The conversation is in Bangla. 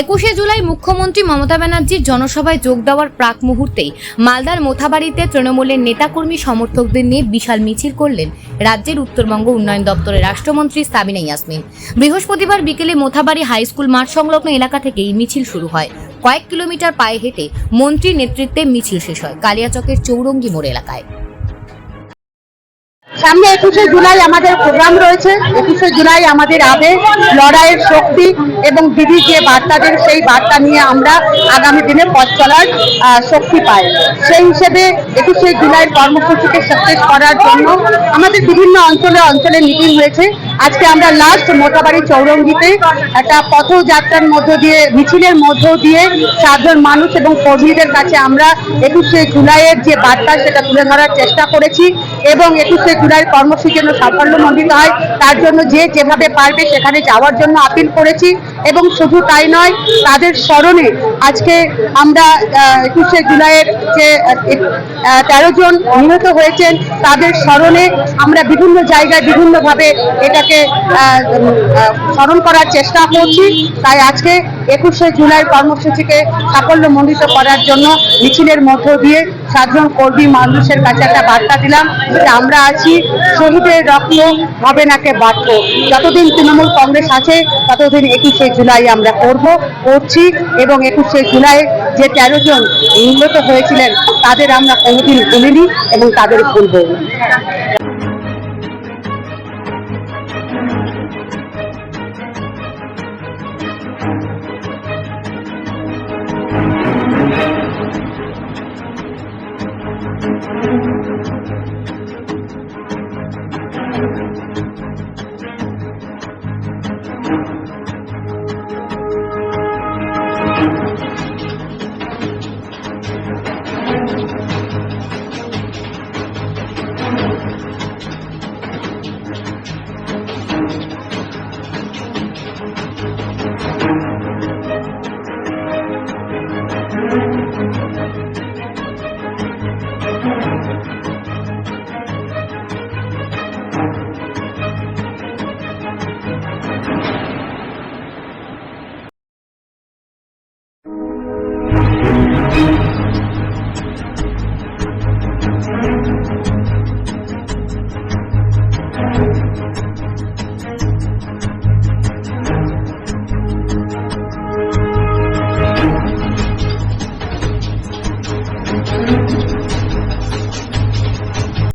21শে জুলাই মুখ্যমন্ত্রী মমতা ব্যানার্জির জনসভায় যোগ দেওয়ার প্রাক মুহূর্তেই মালদার মোথাবাড়িতে তৃণমূলের নেতাকর্মী সমর্থকদের নিয়ে বিশাল মিছিল করলেন রাজ্যের উত্তরবঙ্গ উন্নয়ন দপ্তরের রাষ্ট্রমন্ত্রী সাবিনা ইয়াসমিন। বৃহস্পতিবার বিকেলে মোথাবাড়ি হাই স্কুল মাঠ সংলগ্ন এলাকা থেকে এই মিছিল শুরু হয়। কয়েক কিলোমিটার পায়ে হেঁটে মন্ত্রীর নেতৃত্বে মিছিল শেষ হয় কালিয়াচকের চৌরঙ্গি মোড় এলাকায়। সামনে 21শে জুলাই আমাদের প্রোগ্রাম রয়েছে। 21শে জুলাই আমাদের আবেগ, লড়াইয়ের শক্তি এবং দিদির যে বার্তা দেন সেই বার্তা নিয়ে আমরা আগামী দিনে পথ চলার শক্তি পাই। সেই হিসেবে 21শে জুলাইয়ের কর্মসূচিকে সাকসেস করার জন্য আমাদের বিভিন্ন অঞ্চলে মিটিং হয়েছে। আজকে আমরা লাস্ট মোথাবাড়ি চৌরঙ্গিতে একটা পথযাত্রার মধ্য দিয়ে, মিছিলের মধ্য দিয়ে সাধারণ মানুষ এবং কর্মীদের কাছে আমরা 21শে জুলাইয়ের যে বার্তা সেটা তুলে ধরার চেষ্টা করেছি এবং 21শে জুলাইয়ের কর্মসূচি যেন সাফল্যমণ্ডিত হয় তার জন্য যে যেভাবে পারবে সেখানে যাওয়ার জন্য আপিল করেছি। এবং শুধু তাই নয়, তাদের স্মরণে আজকে আমরা 21শে জুলাইয়ের যে 13 জন নিহত হয়েছেন তাদের স্মরণে আমরা বিভিন্ন জায়গায় বিভিন্নভাবে এটাকে স্মরণ করার চেষ্টা করছি। তাই আজকে 21শে জুলাইয়ের কর্মসূচিকে সাফল্যমণ্ডিত করার জন্য মিছিলের মধ্য দিয়ে সাধারণ কর্মী মানুষের কাছে একটা বার্তা দিলাম যে আমরা আছি, শহীদের রক্ত হবে নাকে বাধ্য। যতদিন তৃণমূল কংগ্রেস আছে ততদিন 21শে জুলাই আমরা করছি এবং 21শে জুলাই যে 13 জন নিহত হয়েছিলেন তাদের আমরা কোনোদিন ভুলিনি এবং তাদের ভুলব না।